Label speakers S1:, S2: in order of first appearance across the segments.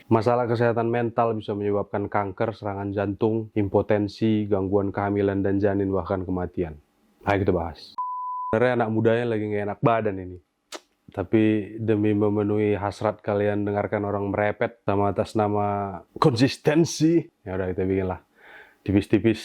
S1: Masalah kesehatan mental bisa menyebabkan kanker, serangan jantung, impotensi, gangguan kehamilan dan janin, bahkan kematian. Ayo kita bahas. Sebenarnya anak mudanya lagi nggak enak badan ini. Tapi demi memenuhi hasrat kalian dengarkan orang merepet sama atas nama konsistensi, ya udah kita bikin lah. Tipis-tipis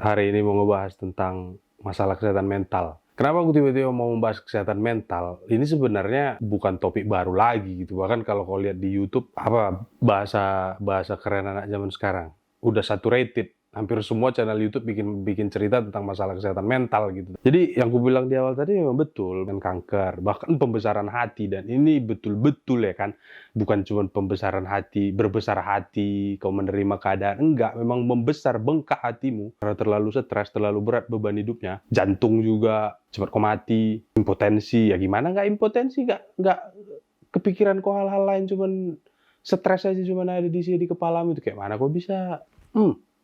S1: hari ini mau ngebahas tentang masalah kesehatan mental. Kenapa aku tiba-tiba mau membahas kesehatan mental? Ini sebenarnya bukan topik baru lagi gitu. Bahkan kalau kau lihat di YouTube, apa bahasa keren anak zaman sekarang, udah saturated. Hampir semua channel YouTube bikin cerita tentang masalah kesehatan mental gitu. Jadi yang aku bilang di awal tadi memang betul, kan kanker, bahkan pembesaran hati, dan ini betul-betul ya kan, bukan cuma pembesaran hati, berbesar hati, kau menerima keadaan, enggak, memang membesar, bengkak hatimu karena terlalu stres, terlalu berat beban hidupnya, jantung juga cepat kau mati, impotensi, ya gimana nggak impotensi, nggak kepikiran kau hal-hal lain, cuman stres aja cuman ada di sini di kepalamu itu, kayak mana kau bisa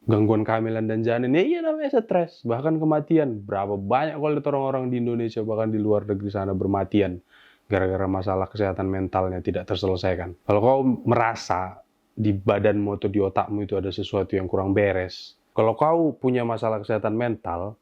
S1: gangguan kehamilan dan janin, ya iya namanya stres, bahkan kematian. Berapa banyak kalau lihat orang-orang di Indonesia bahkan di luar negeri sana bermatian gara-gara masalah kesehatan mentalnya tidak terselesaikan. Kalau kau merasa di badanmu atau di otakmu itu ada sesuatu yang kurang beres, kalau kau punya masalah kesehatan mental,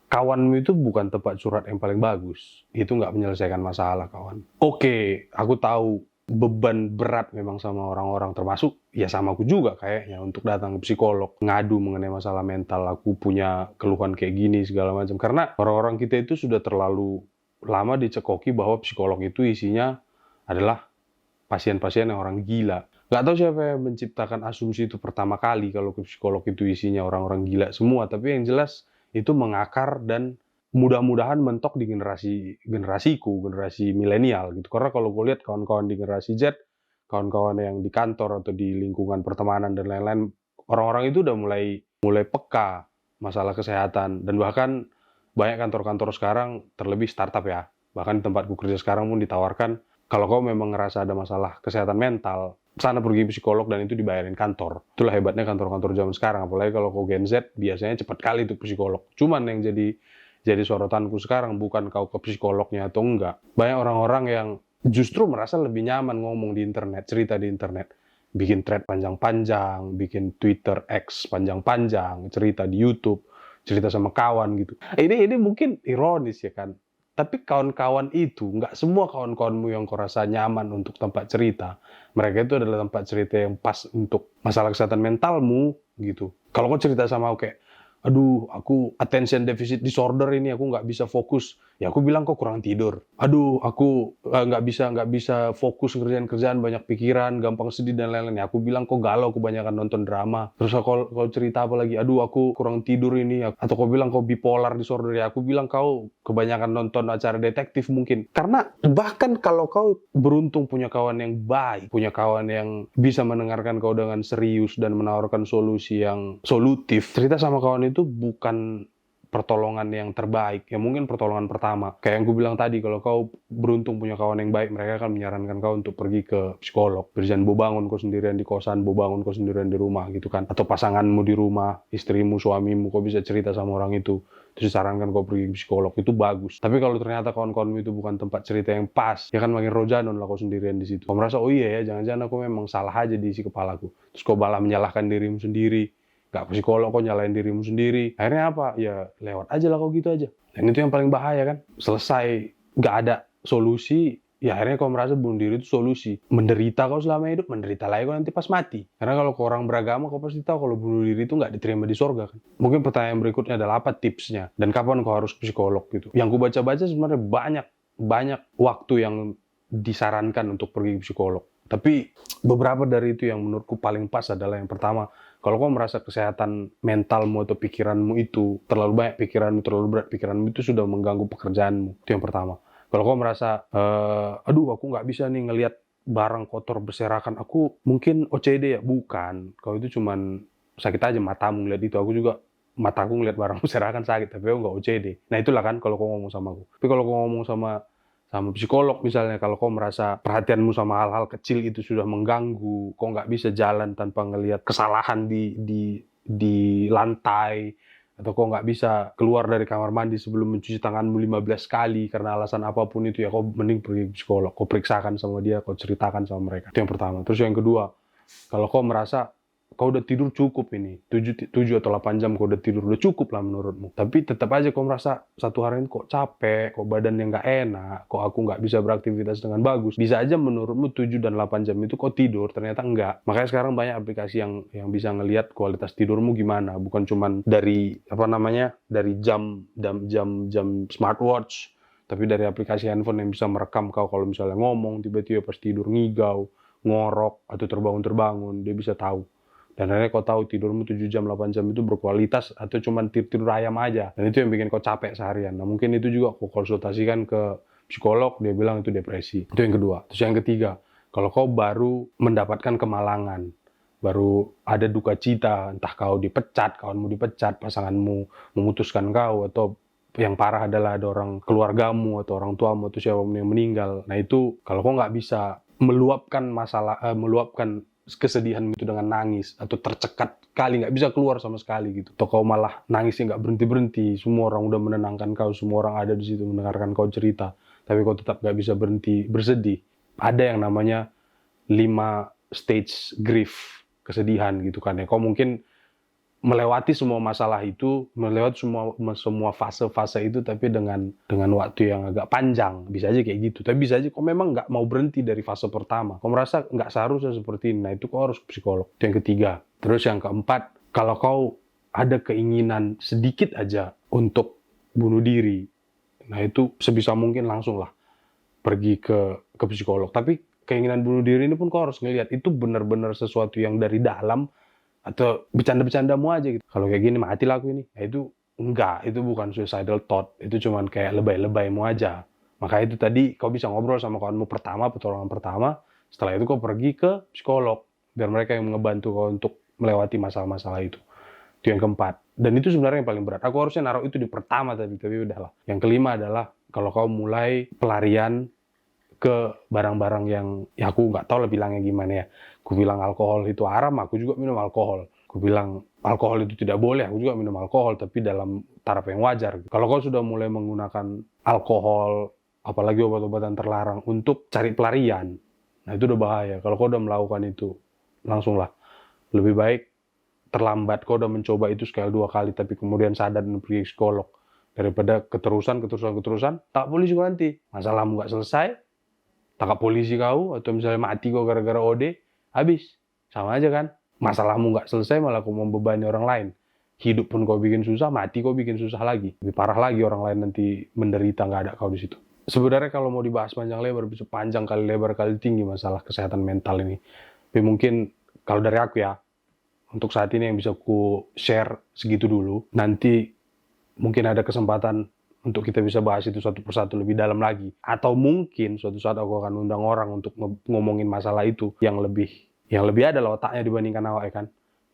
S1: kawanmu itu bukan tempat curhat yang paling bagus. Itu nggak menyelesaikan masalah, kawan. Oke, aku tahu beban berat memang sama orang-orang, termasuk ya sama aku juga kayaknya, untuk datang ke psikolog, ngadu mengenai masalah mental, aku punya keluhan kayak gini segala macam. Karena orang-orang kita itu sudah terlalu lama dicekoki bahwa psikolog itu isinya adalah pasien-pasien yang orang gila. Nggak tahu siapa yang menciptakan asumsi itu pertama kali kalau ke psikolog itu isinya orang-orang gila semua, tapi yang jelas itu mengakar dan mudah-mudahan mentok di generasi milenial gitu. Karena kalau gue lihat kawan-kawan di generasi Z, kawan-kawan yang di kantor atau di lingkungan pertemanan dan lain-lain, orang-orang itu udah mulai peka masalah kesehatan, dan bahkan banyak kantor-kantor sekarang, terlebih startup ya, bahkan di tempatku kerja sekarang pun ditawarkan, kalau kau memang ngerasa ada masalah kesehatan mental, sana pergi psikolog dan itu dibayarin kantor. Itulah hebatnya kantor-kantor zaman sekarang. Apalagi kalau kau Gen Z, biasanya cepat kali tuh psikolog. Cuman yang jadi sorotanku sekarang bukan kau ke psikolognya atau enggak. Banyak orang-orang yang justru merasa lebih nyaman ngomong di internet, cerita di internet. Bikin thread panjang-panjang, bikin Twitter X panjang-panjang, cerita di YouTube, cerita sama kawan gitu. Ini mungkin ironis ya kan. Tapi kawan-kawan itu, nggak semua kawan-kawanmu yang kau rasa nyaman untuk tempat cerita. Mereka itu adalah tempat cerita yang pas untuk masalah kesehatan mentalmu gitu. Kalau kau cerita sama aku kayak, aduh, aku attention deficit disorder ini, aku nggak bisa fokus. Ya aku bilang kok kurang tidur. Aduh, aku nggak bisa fokus ngerjain kerjaan, banyak pikiran, gampang sedih dan lain-lain. Ya aku bilang kok galau, kebanyakan nonton drama. Terus kau cerita apa lagi? Aduh, aku kurang tidur ini. Atau kau bilang kau bipolar disorder. Ya aku bilang kau kebanyakan nonton acara detektif mungkin. Karena bahkan kalau kau beruntung punya kawan yang baik, punya kawan yang bisa mendengarkan kau dengan serius dan menawarkan solusi yang solutif, cerita sama kawan itu bukan pertolongan yang terbaik, ya mungkin pertolongan pertama. Kayak yang gue bilang tadi, kalau kau beruntung punya kawan yang baik, mereka akan menyarankan kau untuk pergi ke psikolog. Jangan bobangun kau sendirian di kosan, bobangun kau sendirian di rumah gitu kan. Atau pasanganmu di rumah, istrimu, suamimu, kau bisa cerita sama orang itu. Terus disarankan kau pergi ke psikolog, itu bagus. Tapi kalau ternyata kawan-kawanmu itu bukan tempat cerita yang pas, ya kan makin rojanon lah kau sendirian di situ. Kau merasa, oh iya ya, jangan-jangan aku memang salah aja di isi kepalaku. Terus kau malah menyalahkan dirimu sendiri. Gak ke psikolog, kok nyalain dirimu sendiri. Akhirnya apa? Ya lewat aja lah kok gitu aja. Dan itu yang paling bahaya kan. Selesai gak ada solusi, ya akhirnya kau merasa bunuh diri itu solusi. Menderita kau selama hidup, menderita lagi kau nanti pas mati. Karena kalau kau orang beragama, kau pasti tahu kalau bunuh diri itu gak diterima di sorga kan. Mungkin pertanyaan berikutnya adalah apa tipsnya? Dan kapan kau harus ke psikolog gitu? Yang ku baca-baca sebenarnya banyak waktu yang disarankan untuk pergi ke psikolog. Tapi beberapa dari itu yang menurutku paling pas adalah yang pertama, kalau kau merasa kesehatan mentalmu atau pikiranmu itu terlalu banyak, terlalu berat pikiranmu itu sudah mengganggu pekerjaanmu. Itu yang pertama. Kalau kau merasa, aduh aku nggak bisa nih ngelihat barang kotor berserakan, aku mungkin OCD ya? Bukan. Kau itu cuman sakit aja matamu ngeliat itu. Aku juga mataku ngeliat barang berserakan sakit, tapi aku nggak OCD. Nah itulah kan kalau kau ngomong sama aku. Tapi kalau kau ngomong sama psikolog misalnya, kalau kau merasa perhatianmu sama hal-hal kecil itu sudah mengganggu, kau nggak bisa jalan tanpa ngelihat kesalahan di lantai, atau kau nggak bisa keluar dari kamar mandi sebelum mencuci tanganmu 15 kali karena alasan apapun itu, ya kau mending pergi ke psikolog, kau periksakan sama dia, kau ceritakan sama mereka. Itu yang pertama. Terus yang kedua, kalau kau merasa kau udah tidur cukup ini, 7 atau 8 jam kau udah tidur, udah cukup lah menurutmu. Tapi tetap aja kau merasa satu hari ini kok capek, kok badannya nggak enak, kok aku nggak bisa beraktivitas dengan bagus. Bisa aja menurutmu 7 dan 8 jam itu kau tidur, ternyata enggak. Makanya sekarang banyak aplikasi yang bisa ngelihat kualitas tidurmu gimana. Bukan cuman dari, dari jam smartwatch, tapi dari aplikasi handphone yang bisa merekam kau kalau misalnya ngomong, tiba-tiba pas tidur ngigau, ngorok, atau terbangun-terbangun, dia bisa tahu. Dan akhirnya kau tahu tidurmu 7 jam, 8 jam itu berkualitas atau cuma tidur ayam aja. Dan itu yang bikin kau capek seharian. Nah mungkin itu juga kau konsultasikan ke psikolog, dia bilang itu depresi. Itu yang kedua. Terus yang ketiga, kalau kau baru mendapatkan kemalangan, baru ada duka cita, entah kau dipecat, kawanmu dipecat, pasanganmu memutuskan kau, atau yang parah adalah ada orang keluargamu atau orang tuamu atau siapapun yang meninggal. Nah itu kalau kau nggak bisa meluapkan kesedihan itu dengan nangis atau tercekat kali, nggak bisa keluar sama sekali gitu, atau kau malah nangisnya nggak berhenti, semua orang udah menenangkan kau, semua orang ada di situ mendengarkan kau cerita, tapi kau tetap nggak bisa berhenti bersedih. Ada yang namanya 5 stage grief, kesedihan gitu kan ya. Kau mungkin melewati semua masalah itu, melewati semua fase-fase itu, tapi dengan waktu yang agak panjang. Bisa aja kayak gitu. Tapi bisa aja kau memang nggak mau berhenti dari fase pertama. Kau merasa nggak seharusnya seperti ini. Nah itu kau harus ke psikolog. Itu yang ketiga. Terus yang keempat, kalau kau ada keinginan sedikit aja untuk bunuh diri, nah itu sebisa mungkin langsung lah pergi ke psikolog. Tapi keinginan bunuh diri ini pun kau harus ngelihat itu benar-benar sesuatu yang dari dalam, atau bercanda-bercandamu aja gitu. Kalau kayak gini mati lah aku ini. Nah, itu enggak, itu bukan suicidal thought. Itu cuman kayak lebay-lebaymu aja. Maka itu tadi kau bisa ngobrol sama kawanmu pertama, pertolongan pertama. Setelah itu kau pergi ke psikolog biar mereka yang ngebantu kau untuk melewati masalah-masalah itu. Itu yang keempat. Dan itu sebenarnya yang paling berat. Aku harusnya naruh itu di pertama tadi, tapi udahlah. Yang kelima adalah kalau kau mulai pelarian ke barang-barang yang ya aku nggak tahu lah bilangnya gimana ya. Aku bilang alkohol itu haram, aku juga minum alkohol. Aku bilang alkohol itu tidak boleh, aku juga minum alkohol, tapi dalam taraf yang wajar. Kalau kau sudah mulai menggunakan alkohol, apalagi obat-obatan terlarang untuk cari pelarian, nah itu udah bahaya. Kalau kau udah melakukan itu, langsunglah. Lebih baik terlambat kau udah mencoba itu sekali 2 kali, tapi kemudian sadar dan pergi ke psikolog. Daripada keterusan, tak polisi kau nanti. Masalahmu nggak selesai, tangkap polisi kau, atau misalnya mati kau gara-gara OD, habis. Sama aja kan? Masalahmu nggak selesai, malah kau membebani orang lain. Hidup pun kau bikin susah, mati kau bikin susah lagi. Lebih parah lagi orang lain nanti menderita, nggak ada kau di situ. Sebenarnya kalau mau dibahas panjang lebar, bisa panjang kali lebar kali tinggi masalah kesehatan mental ini. Tapi mungkin kalau dari aku ya, untuk saat ini yang bisa ku share segitu dulu. Nanti mungkin ada kesempatan untuk kita bisa bahas itu satu persatu lebih dalam lagi. Atau mungkin suatu saat aku akan undang orang untuk ngomongin masalah itu yang lebih ada lah otaknya dibandingkan awak ya kan.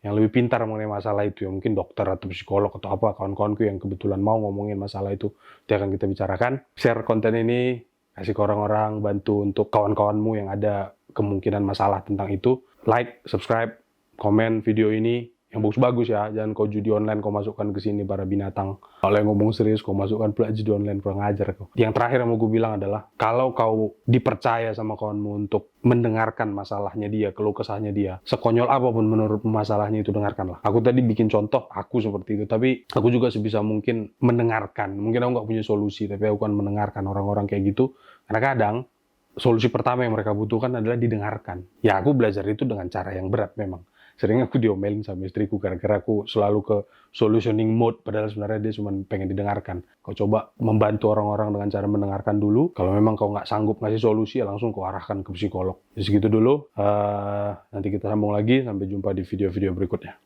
S1: Yang lebih pintar mengenai masalah itu ya, mungkin dokter atau psikolog atau apa, kawan-kawanku yang kebetulan mau ngomongin masalah itu akan kita bicarakan. Share konten ini, kasih ke orang-orang, bantu untuk kawan-kawanmu yang ada kemungkinan masalah tentang itu. Like, subscribe, komen video ini yang bagus-bagus ya, jangan kau judi online kau masukkan ke sini para binatang. Kalau yang ngomong serius kau masukkan pula judi online, kurang ajar kau. Yang terakhir yang mau gue bilang adalah, kalau kau dipercaya sama kawanmu untuk mendengarkan masalahnya dia, keluh kesahnya dia, sekonyol apapun menurut masalahnya itu, dengarkanlah. Aku tadi bikin contoh, aku seperti itu, tapi aku juga sebisa mungkin mendengarkan. Mungkin aku nggak punya solusi, tapi aku kan mendengarkan orang-orang kayak gitu, karena kadang solusi pertama yang mereka butuhkan adalah didengarkan. Ya aku belajar itu dengan cara yang berat memang. Sering aku diomelin sama istriku gara-gara aku selalu ke solutioning mode, padahal sebenarnya dia cuma pengen didengarkan. Kau coba membantu orang-orang dengan cara mendengarkan dulu. Kalau memang kau nggak sanggup ngasih solusi, ya langsung kau arahkan ke psikolog. Jadi segitu dulu. Nanti kita sambung lagi. Sampai jumpa di video-video berikutnya.